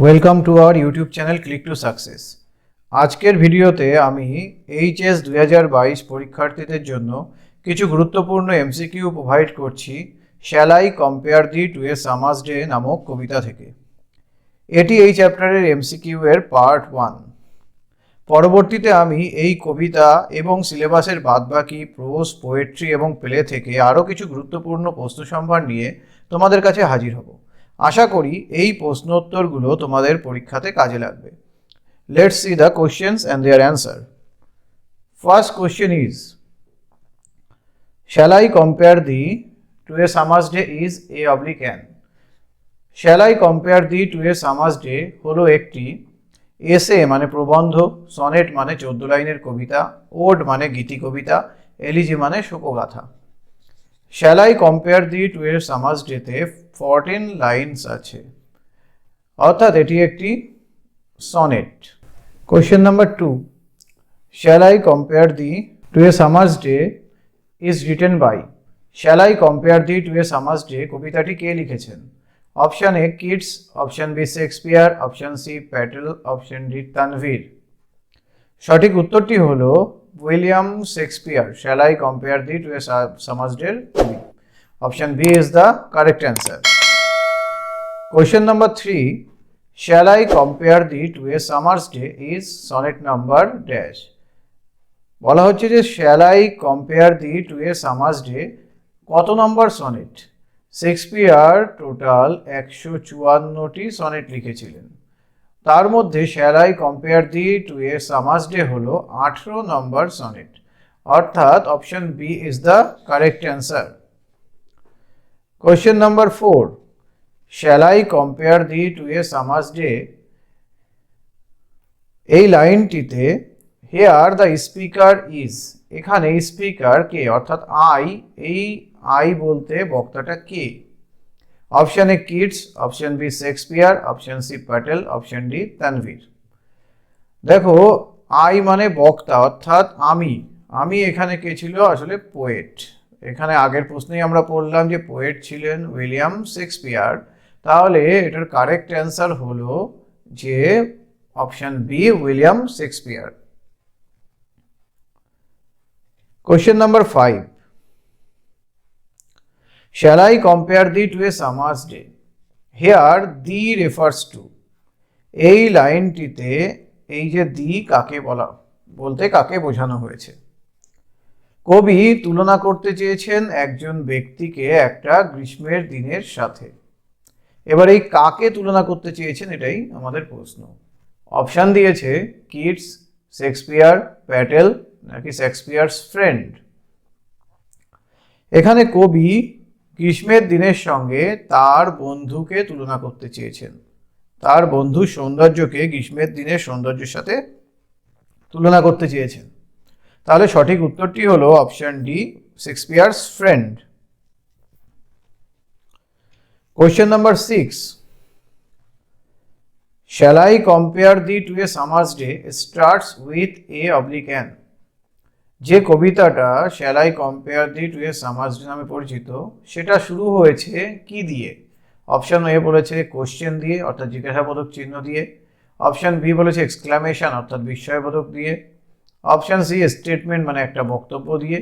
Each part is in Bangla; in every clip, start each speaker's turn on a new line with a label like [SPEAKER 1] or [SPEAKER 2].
[SPEAKER 1] Welcome to our YouTube channel click to success. আজকের ভিডিওতে আমি এইচএস 2022 পরীক্ষার্থীদের জন্য কিছু গুরুত্বপূর্ণ এমসিকিউ প্রোভাইড করছি shall I compare thee to a summer's day নামক কবিতা থেকে। এটি এই চ্যাপ্টারের এমসিকিউ এর পার্ট 1। পরবর্তীতে আমি এই কবিতা এবং সিলেবাসের বাদবাকি প্রোজ, পোয়েট্রি এবং প্লে থেকে আরও কিছু গুরুত্বপূর্ণ প্রশ্ন সম্ভার নিয়ে তোমাদের কাছে হাজির হব। আশা করি এই প্রশ্নোত্তরগুলো তোমাদের পরীক্ষাতে কাজে লাগবে। Let's see the questions and their answer. First question is, shall I compare thee to a summer's day is a oblique an? Shall I compare thee to a summer's day হলো একটি এসে মানে প্রবন্ধ, সনেট মানে 14 লাইনের কবিতা, ওড মানে গীতি কবিতা, এলিজি মানে শোকগাথা। Shall I compare thee to a summer's day তে 14 লাইনস আছে, অর্থাৎ এটি একটি sonnet. Question number 2. Shall I compare thee to a summer's day is written by. Shall I compare thee to a summer's day কবিতাটি কে লিখেছেন? Option A kids, option B Shakespeare, option C Patel, option D Tanvir. সঠিক উত্তরটি হলো William Shakespeare. Shall I compare thee to a summer's day কবি। Option B is the correct answer. Question number 3. Shall I compare thee to a summer's day is sonnet number dash. বলা হচ্ছে যে shall I compare thee to a summer's day কত নম্বর সনেট? শেক্সপিয়ার টোটাল 154টি সনেট লিখেছিলেন, তার মধ্যে shall I compare thee to a summer's day হলো 18 নম্বর সনেট, অর্থাৎ option B is the correct answer. Question number 4. Shall I compare thee to a summer's day এই লাইনটিতে here the speaker is, এখানে স্পিকার কে অর্থাৎ আই, এই আই বলতে বক্তাটা কে? Option A kids, option B Shakespeare, option C Patel, option D Tanvir. দেখো আই মানে বক্তা অর্থাৎ আমি এখানে কে ছিল? আসলে পোয়েট। এখানে আগের প্রশ্নেই আমরা পড়লাম যে পোয়েট ছিলেন উইলিয়াম শেক্সপিয়ার, তাহলে এটার কারেক্ট অ্যান্সার হলো যে option B William Shakespeare. Question number 5. Shall I compare thee to a summer's day? Here thee refers to, এই লাইনটিতে এই যে দি কাকে বলতে কাকে বোঝানো হয়েছে? কবি তুলনা করতে চেয়েছেন একজন ব্যক্তিকে একটা গ্রীষ্মের দিনের সাথে। এবার এই কাকে তুলনা করতে চেয়েছেন এটাই আমাদের প্রশ্ন। অপশন দিয়েছে কিডস, শেক্সপিয়ার, প্যাটেল নাকি শেক্সপিয়ারস ফ্রেন্ড। এখানে কবি গ্রীষ্মের দিনের সঙ্গে তার বন্ধুকে তুলনা করতে চেয়েছেন, তার বন্ধুর সৌন্দর্যকে গ্রীষ্মের দিনের সৌন্দর্যের সাথে তুলনা করতে চেয়েছেন। তাহলে সঠিক উত্তরটি হলো option D Shakespeare's friend. Question number 6. Shall I compare thee to a summer's day starts with a oblique an. যে কবিতাটা Shall I compare thee to a summer's day নামে পরিচিত, সেটা শুরু হয়েছে কি দিয়ে? অপশন এ বলেছে কোশ্চেন দিয়ে অর্থাৎ জিজ্ঞাসাবোধক চিহ্ন দিয়ে, অপশন বি বলেছে এক্সক্লামেশন অর্থাৎ বিস্ময়বোধক দিয়ে, অপশন সি স্টেটমেন্ট মানে একটা বক্তব্য দিয়ে,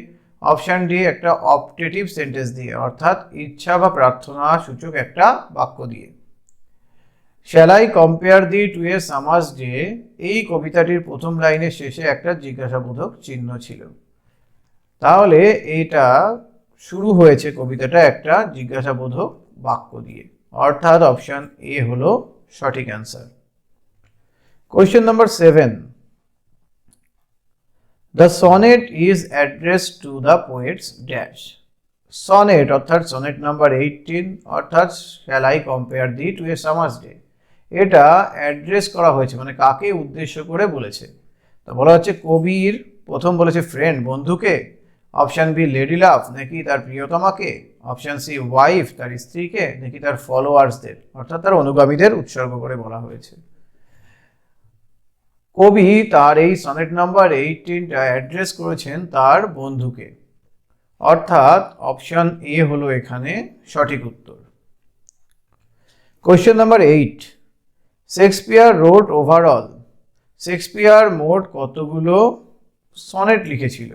[SPEAKER 1] অপশন ডি একটা অপটেটিভ সেন্টেন্স দিয়ে অর্থাৎ ইচ্ছা বা প্রার্থনা সূচক একটা বাক্য দিয়ে। Shall I compare thee to a summer's day এই কবিতাটির প্রথম লাইনের শেষে একটা জিজ্ঞাসাবোধক চিহ্ন ছিল, তাহলে এটা শুরু হয়েছে কবিতাটা একটা জিজ্ঞাসাবোধক বাক্য দিয়ে, অর্থাৎ অপশন এ হলো সঠিক answer. Question number 7. The sonnet is addressed to the poet's dash. Sonnet অর্থাৎ সনেট নাম্বার 18 অর্থাৎ Shall I compare thee to a summer's day এটা অ্যাড্রেস করা হয়েছে মানে কাকে উদ্দেশ্য করে বলেছে? তো বলা হচ্ছে কবির প্রথম বলেছে ফ্রেন্ড বন্ধুকে, অপশন বি লেডি লাভ নাকি তার প্রিয়তমাকে, অপশন সি ওয়াইফ তার স্ত্রীকে নাকি তার ফলোয়ার্সদের অর্থাৎ তার অনুগামীদের উৎসর্গ করে বলা হয়েছে। কবি তার এই সনেট নাম্বার 18টা অ্যাড্রেস করেছেন তার বন্ধুকে, অর্থাৎ অপশন এ হলো এখানে সঠিক উত্তর। Question number 8. Shakespeare wrote overall, Shakespeare মোট কতগুলো সনেট লিখেছিল?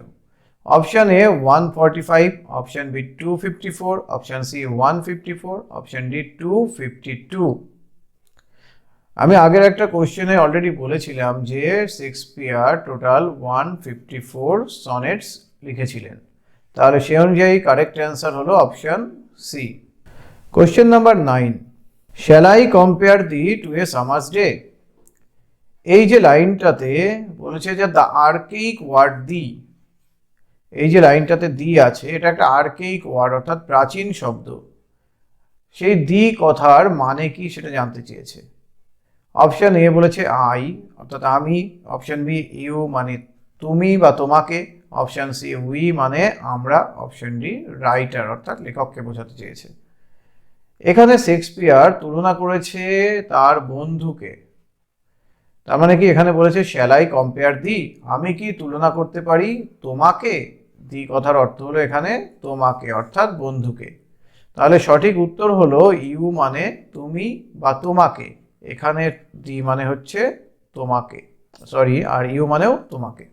[SPEAKER 1] Option A 145, option B 254, option C 154, option D 252। আমি আগের একটা কোশ্চেনে অলরেডি বলেছিলাম যে শেক্সপিয়ার টোটাল 154 সনেটস লিখেছিলেন। তাহলে সে অনুযায়ী কারেক্ট অ্যান্সার হলো option C. Question number 9, shall I compare thee to a summer's day? এই যে লাইনটাতে বলেছে যে দ্য আর্কেইক ওয়ার্ড দি, এই যে লাইনটাতে দি আছে এটা একটা আর্কেইক ওয়ার্ড অর্থাৎ প্রাচীন শব্দ। সেই দি কথার মানে কি সেটা জানতে চেয়েছে। অপশন এ বলেছে আই অর্থাৎ আমি, অপশন বি ইউ মানে তুমি বা তোমাকে, অপশন সি উই মানে আমরা, অপশন ডি রাইটার অর্থাৎ লেখককে বোঝাতে চেয়েছে। এখানে শেক্সপিয়ার তুলনা করেছে তার বন্ধুকে, তার মানে কি এখানে বলেছে শ্যাল আই কম্পেয়ার দি, আমি কি তুলনা করতে পারি তোমাকে? দি কথার অর্থ হলো এখানে তোমাকে অর্থাৎ বন্ধুকে। তাহলে সঠিক উত্তর হলো ইউ মানে তুমি বা তোমাকে, এখানে দি মানে হচ্ছে তোমাকে, সরি, আর ইউ মানেও তোমাকে।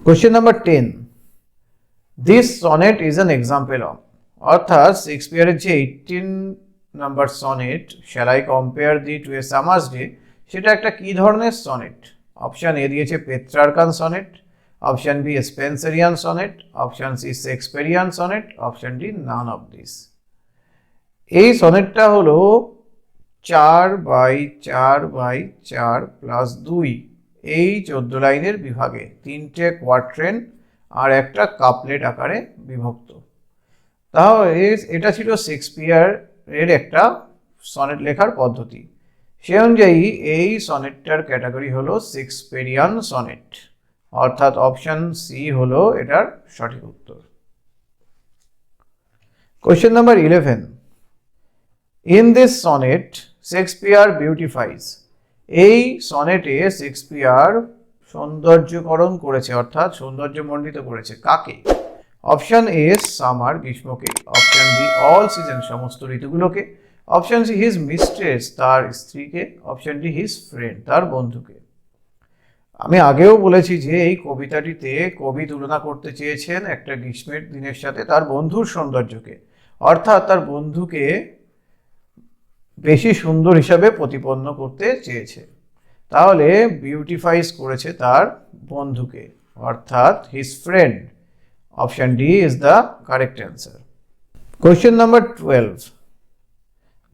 [SPEAKER 1] Question number 10, this sonnet is an example of, অর্থাৎ শেক্সপিয়ারের যে 18 number sonnet shall I compare thee to a summer's day, সেটা একটা কি ধরনের সনেট? অপশন এ দিয়েছে Petrarchan sonnet, option B Spenserian sonnet, option C Shakespearean sonnet, option D none of this. এই সনেটটা হলো 4/4/4 প্লাস 2, এই 14 লাইনের বিভাগে 3টে কোয়াট্রেন আর একটা কাপলেট আকারে বিভক্ত। তাহলে এটা ছিল শেক্সপিয়ারের একটা সনেট লেখার পদ্ধতি। সে অনুযায়ী এই সনেটটার ক্যাটাগরি হলো শেক্সপিয়ারিয়ান সনেট, অর্থাৎ অপশন সি হলো এটার সঠিক উত্তর। Question number 11, in this sonnet Shakespeare beautifies, এই সনেটে শেক্সপিয়ার সৌন্দর্যকরণ করেছে অর্থাৎ সৌন্দর্যমণ্ডিত করেছে কাকে? অপশন এ সামার গ্রীষ্মকে, অপশন বি অল সিজন সমস্ত ঋতুগুলোকে, অপশন সি হিজ মিস্ট্রেস তার স্ত্রীকে, অপশন ডি হিজ ফ্রেন্ড তার বন্ধুকে। আমি আগেও বলেছি যে এই কবিতাটিতে কবি তুলনা করতে চেয়েছেন একটা গ্রীষ্মের দিনের সাথে তার বন্ধুর সৌন্দর্যকে, অর্থাৎ তার বন্ধুকে বেশি সুন্দর হিসাবে প্রতিপন্ন করতে চেয়েছে। তাহলে বিউটিফাইজ করেছে তার বন্ধুকে অর্থাৎ his friend, option D is the correct answer. Question number 12,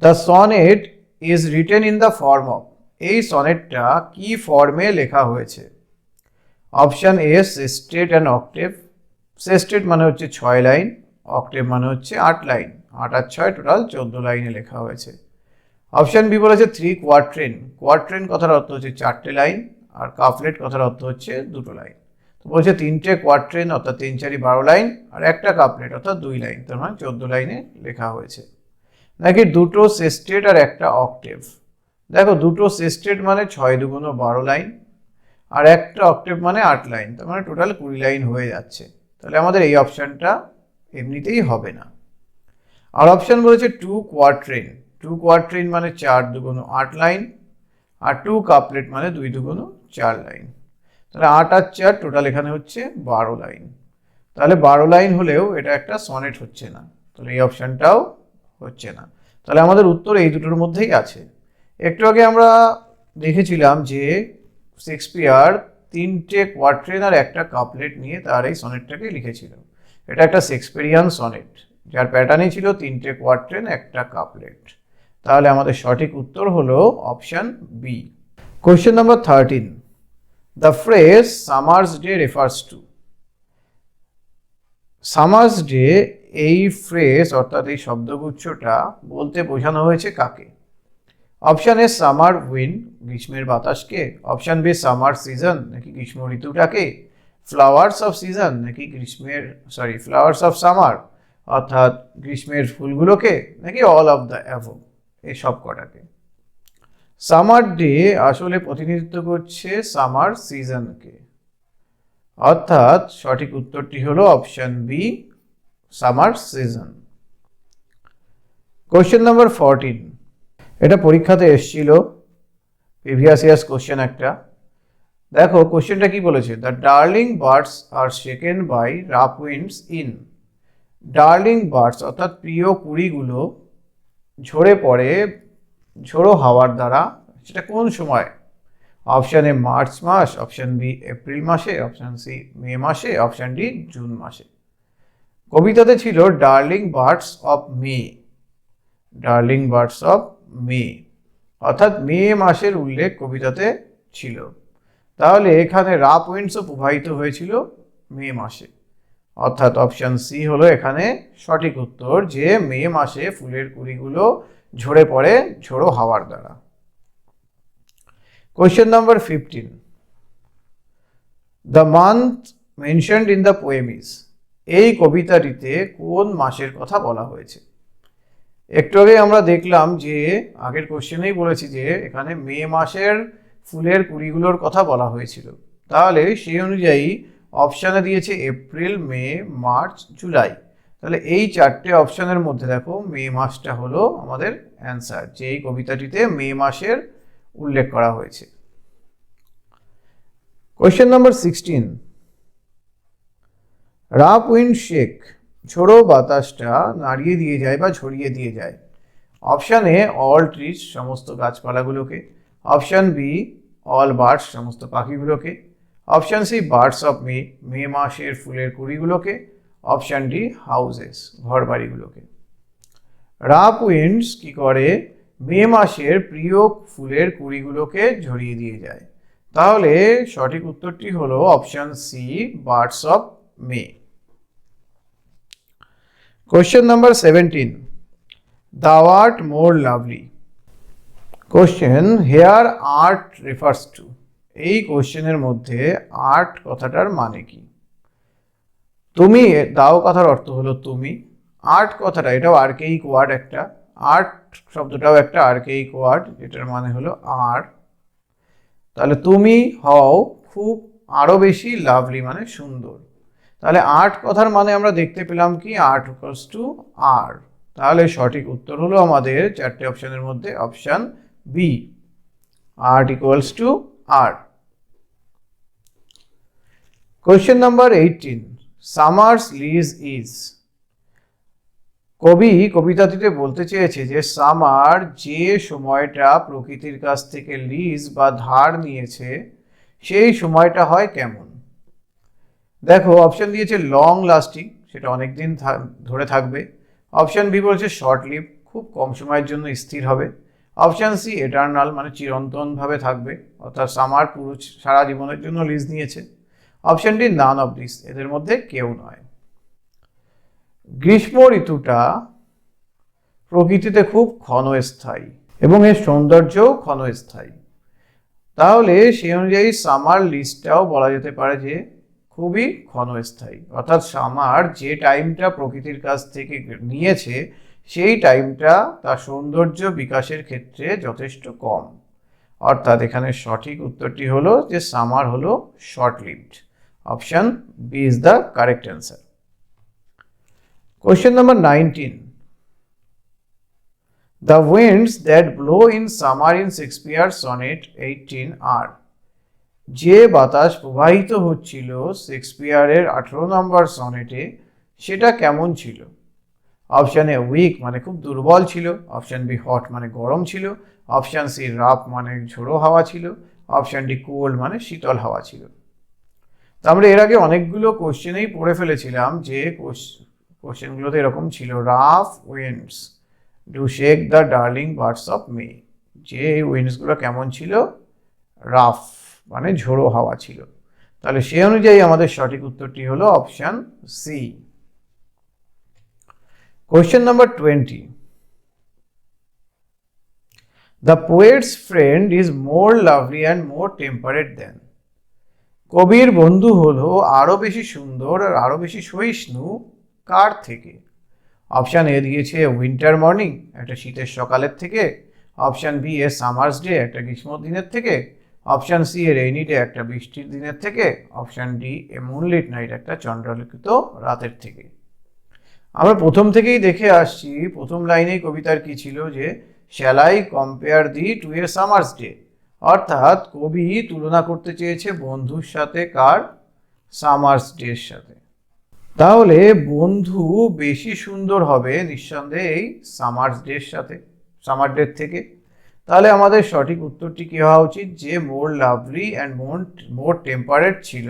[SPEAKER 1] the sonnet is written in the form of, এই সনেটটা কি ফর্মে লেখা হয়েছে? অপশন এ সেস্টেট অ্যান্ড অক্টেভ, সেস্টেট মানে হচ্ছে 6 লাইন, অক্টেভ মানে হচ্ছে 8 লাইন, 8 আর 6 টোটাল 14 লাইনে লেখা হয়েছে। অপশন বি বলেছে 3 কোয়াট্রেন, কোয়াট্রেন কথার অর্থ হচ্ছে 4টে লাইন, আর কাপলেট কথার অর্থ হচ্ছে 2টো লাইন। তো বলছে 3টে কোয়াট্রেন অর্থাৎ 3 4 12 লাইন, আর একটা কাপলেট অর্থাৎ 2 লাইন, তার মানে 14 লাইনে লেখা হয়েছে। নাকি দুটো সেস্টেট আর একটা অক্টেভ? দেখো দুটো সেস্টেট মানে 6 2 12 লাইন, আর একটা অক্টেভ মানে 8 লাইন, তার মানে টোটাল 20 লাইন হয়ে যাচ্ছে। তাহলে আমাদের এই অপশনটা এমনিতেই হবে না। আর অপশন বলেছে 2 কোয়াট্রেন, 2 কোয়াট্রেন মানে 4 2 8 লাইন, আর 2 কাপলেট মানে 2 2 4 লাইন, তাহলে 8 আর 4 টোটাল এখানে হচ্ছে 12 লাইন। তাহলে 12 লাইন হলেও এটা একটা সনেট হচ্ছে না, তাহলে এই অপশনটাও হচ্ছে না। তাহলে আমাদের উত্তর এই দুটোর মধ্যেই আছে। একটু আগে আমরা দেখেছিলাম যে শেক্সপিয়ার 3টে কোয়াট্রেন আর একটা কাপলেট নিয়ে তার এই সনেটটাকে লিখেছিল। এটা একটা শেক্সপিয়ারিয়ান সনেট যার প্যাটার্নই ছিল 3টে কোয়াট্রেন একটা কাপলেট। তাহলে আমাদের সঠিক উত্তর হলো option B. Question number 13, the phrase summer's day refers to, summer's day এই ফ্রেজ অর্থাৎ এই শব্দগুচ্ছটা বলতে বোঝানো হয়েছে কাকে? অপশন এ সামার উইন্ড গ্রীষ্মের বাতাসকে, অপশন বি সামার সিজন নাকি গ্রীষ্ম ঋতুটাকে, ফ্লাওয়ার্স অফ সিজন নাকি ফ্লাওয়ার্স অফ সামার অর্থাৎ গ্রীষ্মের ফুলগুলোকে, নাকি অল অফ দ্য অ্যাভো এই সব কটাকে। সামার ডে আসলে প্রতিনিধিত্ব করছে সামার সিজনকে, অর্থাৎ সঠিক উত্তরটি হলো option B summer season. Question number 14, এটা পরীক্ষাতে এসেছিল প্রিভিয়াস ইয়ার্স কোশ্চেন একটা। দেখো কোশ্চেনটা কি বলেছে, the darling birds are shaken by rough winds in. Darling birds অর্থাৎ প্রিয় কুড়িগুলো ঝরে পড়ে ঝোড়ো হাওয়ার দ্বারা, সেটা কোন সময়? অপশান এ মার্চ মাস, অপশান বি এপ্রিল মাসে, অপশান সি মে মাসে, অপশান ডি জুন মাসে। কবিতাতে ছিল darling birds of May, darling birds of May, অর্থাৎ মে মাসের উল্লেখ কবিতাতে ছিল। তাহলে এখানে রাফ উইন্ডসও প্রবাহিত হয়েছিল মে মাসে, অর্থাৎ অপশান সি হলো এখানে সঠিক উত্তর, যে মে মাসে ফুলের কুড়িগুলো ঝরে পড়ে ঝোড়ো হাওয়ার দ্বারা। Question number 15, the month mentioned in the poem is. এই কবিতাটিতে কোন মাসের কথা বলা হয়েছে? একটু আগে আমরা দেখলাম যে আগের কোশ্চেনেই বলেছি যে এখানে মে মাসের ফুলের কুড়িগুলোর কথা বলা হয়েছিল। তাহলে সেই অনুযায়ী অপশানে দিয়েছে এপ্রিল, মে, মার্চ, জুলাই। তাহলে এই চারটে অপশানের মধ্যে দেখো মে মাসটা হলো আমাদের অ্যান্সার, যে এই কবিতাটিতে মে মাসের উল্লেখ করা হয়েছে। Question number 16, rough wind shake, ঝোড়ো বাতাসটা নাড়িয়ে দিয়ে যায় বা ঝরিয়ে দিয়ে যায়। অপশান এ অল ট্রিজ, সমস্ত গাছপালাগুলোকে, অপশান বি অল বার্ডস, সমস্ত পাখিগুলোকে, option C birds of May, May মাসের ফুলের কুড়িগুলোকে, অপশান ডি হাউসেস, ঘর বাড়িগুলোকে। রাফ উইন্ডস কি করে? মে মাসের প্রিয় ফুলের কুড়িগুলোকে ঝরিয়ে দিয়ে যায়। তাহলে সঠিক উত্তরটি হলো option C birds of May. Question number 17, thou art more lovely. Question, here art refers to. এই কোশ্চেনের মধ্যে আর্ট কথাটার মানে কি? তুমি, দাও কথার অর্থ হলো তুমি, আর্ট কথাটা এটাও আর্কেইক ওয়ার্ড একটা, আর্ট শব্দটাও একটা আর্কেইক ওয়ার্ড, এটার মানে হলো আর। তাহলে তুমি হও খুব আরো বেশি লাভলি মানে সুন্দর। তাহলে আর্ট কথার মানে আমরা দেখতে পেলাম কি আর্ট ইকুয়ালস টু আর। তাহলে সঠিক উত্তর হলো আমাদের চারটে অপশনের মধ্যে option B, art equals to are. Question number 18, summer's lease is. কবি কবিতাটিতে বলতে চেয়েছে যে সামার যে সময়টা প্রকৃতির কাছ থেকে লিজ বা ধার নিয়েছে সেই সময়টা হয় কেমন? দেখো অপশন দিয়েছে লং লাস্টিং, সেটা অনেক দিন ধরে থাকবে। অপশন বি বলছে শর্ট লিভ, খুব কম সময়ের জন্য স্থির হবে। অপশন সি এটার্নাল, মানে চিরন্তনভাবে থাকবে, অর্থাৎ সামার পুরো সারা জীবনের জন্য লিজ নিয়েছে। Option D none of this, এদের মধ্যে কেউ নয়। গ্রীষ্ম ঋতুটা প্রকৃতিতে খুব ক্ষণস্থায়ী এবং এর সৌন্দর্যও ক্ষণস্থায়ী। তাহলে সেই অনুযায়ী সামার লিজটাও বলা যেতে পারে যে খুবই ক্ষণস্থায়ী, অর্থাৎ সামার যে টাইমটা প্রকৃতির কাছ থেকে নিয়েছে সেই টাইমটা তার সৌন্দর্য বিকাশের ক্ষেত্রে যথেষ্ট কম। অর্থাৎ এখানে সঠিক উত্তরটি হলো যে সামার হলো short lived. Option B is the correct answer. Question number 19, the winds that blow in summer in Shakespeare sonnet 18 are. যে বাতাস প্রবাহিত হচ্ছিল শেক্সপিয়ারের 18 নম্বর সনেটে সেটা কেমন ছিল? অপশন এ উইক, মানে খুব দুর্বল ছিল। অপশন বি হট, মানে গরম ছিল। অপশন সি রাফ, মানে ঝোড়ো হাওয়া ছিল। অপশন ডি কোল্ড, মানে শীতল হাওয়া ছিল। তো আমরা এর আগে অনেকগুলো কোশ্চেনেই পড়ে ফেলেছিলাম যে কোশ্চেনগুলোতে এরকম ছিল, rough winds do shake the darling birds of মে। যে উইন্ডসগুলো কেমন ছিল? রাফ, মানে ঝোড়ো হাওয়া ছিল। তাহলে সেই অনুযায়ী আমাদের সঠিক উত্তরটি হলো option C. Question number 20, the poet's friend is more lovely and more temperate than. কবির বন্ধু হলো আরো বেশি সুন্দর আর আরো বেশি সহিষ্ণু কার থেকে? অপশান এ দিয়েছে উইন্টার মর্নিং, একটা শীতের সকালের থেকে। Option B a summer's day, একটা গ্রীষ্ম দিনের থেকে। Option C a rainy day, একটা বৃষ্টির দিনের থেকে। Option D a moonlit night, একটা চন্দ্রালোকিত রাতের থেকে। আমরা প্রথম থেকেই দেখে আসছি, প্রথম লাইনেই কবিতার কি ছিল যে shall I compare thee to a summer's day, অর্থাৎ কবি তুলনা করতে চেয়েছে বন্ধুর সাথে কার? সামার্স ডের সাথে। তাহলে বন্ধু বেশি সুন্দর হবে নিঃসন্দেহে এই সামার্স ডের সাথে, সামার ডের থেকে। তাহলে আমাদের সঠিক উত্তরটি কি হওয়া উচিত? যে more lovely and more temperate ছিল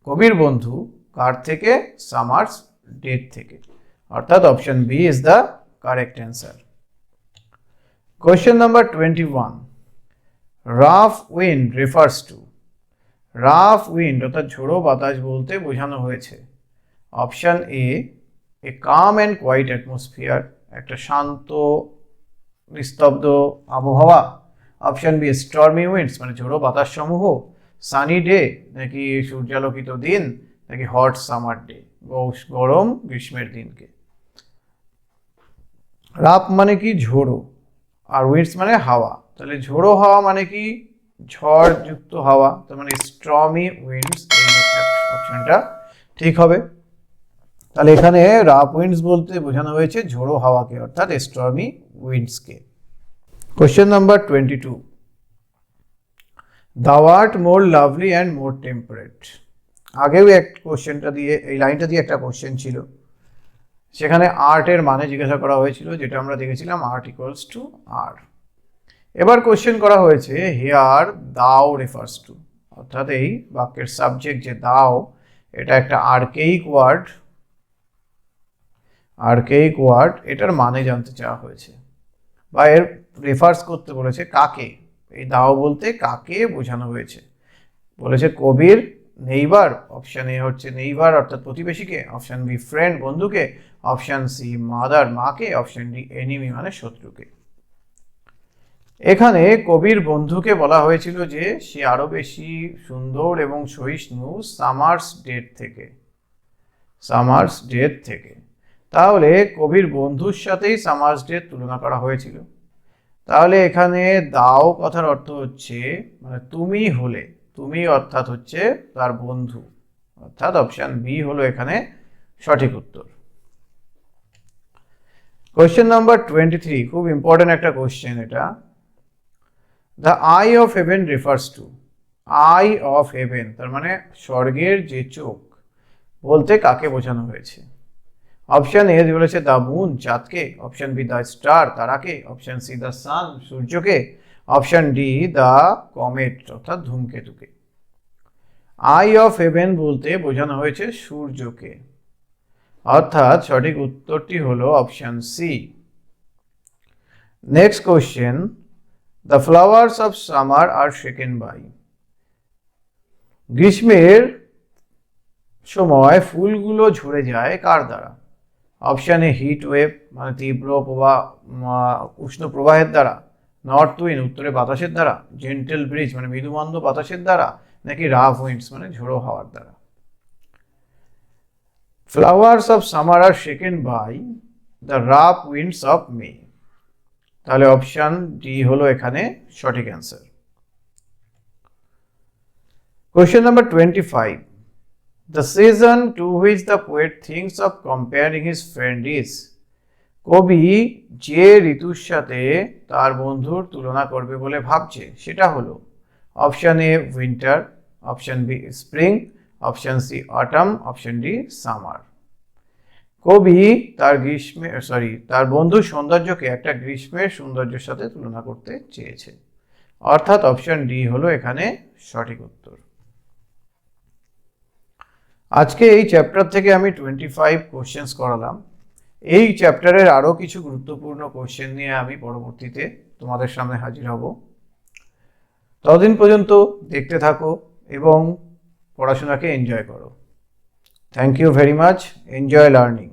[SPEAKER 1] কবির বন্ধু কার থেকে? সামার্স ডের থেকে। অর্থাৎ option B is the correct answer. Question number 21, rough wind refers to. Rough wind অর্থাৎ ঝোড়ো বাতাস বলতে বোঝানো হয়েছে option A calm and quiet atmosphere, একটা শান্ত নিস্তব্ধ আবহাওয়া। অপশন বি স্টর্মি উইন্ডস মানে ঝোড়ো বাতাস সমূহ, সানি ডে নাকি সূর্যালোকিত দিন, নাকি হট সামার ডে গরম গ্রীষ্মের দিনকে। রাফ মানে কি? ঝোড়ো, আর উইন্ডস মানে হাওয়া। তাহলে ঝোড়ো হাওয়া মানে কি? ঝড় যুক্ত হাওয়া, তার মানে স্টর্মি উইন্ডস, এই অপশনটা ঠিক হবে। তাহলে এখানে রাফ উইন্ডস বলতে বোঝানো হয়েছে ঝোড়ো হাওয়াকে অর্থাৎ স্টর্মি উইন্ডসকে। Question number 22, thou art more lovely and more temperate। আগেও এক কোশ্চেনটা দিয়ে, এই লাইনটা দিয়ে একটা কোশ্চেন ছিল, সেখানে আর্টের মানে জিজ্ঞাসা করা হয়েছিল, যেটা আমরা দেখেছিলাম আর্ট ইকুয়ালস টু আর। এবার কোশ্চেন করা হয়েছে হিয়ার দাও রেফার্স টু, অর্থাৎ এই বাক্যের সাবজেক্ট যে দাও, এটা একটা আর্কেইক ওয়ার্ড, আর্কেইক ওয়ার্ড, এটার মানে জানতে চাওয়া হয়েছে বা এর রেফার্স করতে বলেছে কাকে। এই দাও বলতে কাকে বোঝানো হয়েছে? বলেছে কবির নেইবার, অপশন এ হচ্ছে নেইবার অর্থাৎ প্রতিবেশীকে, অপশন বি ফ্রেন্ড বন্ধুকে, অপশন সি মাদার মাকে, অপশন ডি এনিমি মানে শত্রুকে। এখানে কবির বন্ধুকে বলা হয়েছিল যে সে আরো বেশি সুন্দর এবং সহিষ্ণু সামার্স ডের থেকে, সামার্স ডের থেকে। তাহলে কবির বন্ধুর সাথেই সামার্স ডের তুলনা করা হয়েছিল। তাহলে এখানে দাও কথার অর্থ হচ্ছে মানে তুমি হলে, তুমি অর্থাৎ হচ্ছে তার বন্ধু, অর্থাৎ অপশন বি হলো এখানে সঠিক উত্তর। কোয়েশ্চেন নাম্বার 23, খুব ইম্পর্টেন্ট একটা কোয়েশ্চেন এটা। The I of haven refers to. I of haven তার মানে স্বর্গের যে চোখ বলতে কাকে বোঝানো হয়েছে? অপশন এ বলেছে দ্য মুন চাঁদকে, অপশন বি দ্য স্টার তারাকে, অপশন সি দ্য সান সূর্যকে, অপশন ডি দ্য কমেট অর্থাৎ ধূমকেতুকে। আই অফ হেভেন বলতে বোঝানো হয়েছে সূর্যকে, অর্থাৎ সঠিক উত্তরটি হলো option C. Next question, the flowers of summer are shaken by. গ্রীষ্মের সময় ফুলগুলো ঝরে যায় কার দ্বারা? অপশন এ হিট ওয়েভ মানে তীব্র প্রবাহ, উষ্ণ প্রবাহের দ্বারা, নর্থ উইন্ড উত্তরে বাতাসের দ্বারা, জেন্টেল ব্রিজ মানে মৃদুমন্দ বাতাসের দ্বারা, নাকি রাফ উইন্ডস মানে ঝোড়ো হাওয়ার দ্বারা। Flowers of summer are shaken by the rough winds of May. তাহলে অপশন ডি হলো এখানে সঠিক অ্যান্সার। কোয়েশ্চেন নাম্বার 25, the season to which the poet thinks of comparing his friend is। কবি যে ঋতুর সাথে তার বন্ধুর তুলনা করবে বলে ভাবছে সেটা হলো option A winter, option B spring, option C autumn, option D summer. কবি তার বন্ধুর সৌন্দর্যকে একটা গ্রীষ্মের সৌন্দর্যের সাথে তুলনা করতে চেয়েছে, অর্থাৎ অপশন ডি হলো এখানে সঠিক উত্তর। আজকে এই চ্যাপ্টার থেকে আমি 25 কোশ্চেন্স করালাম। এই চ্যাপ্টারের আরও কিছু গুরুত্বপূর্ণ কোশ্চেন নিয়ে আমি পরবর্তীতে তোমাদের সামনে হাজির হব। ততদিন পর্যন্ত দেখতে থাকো এবং পড়াশোনাকে এনজয় করো। Thank you very much. Enjoy learning.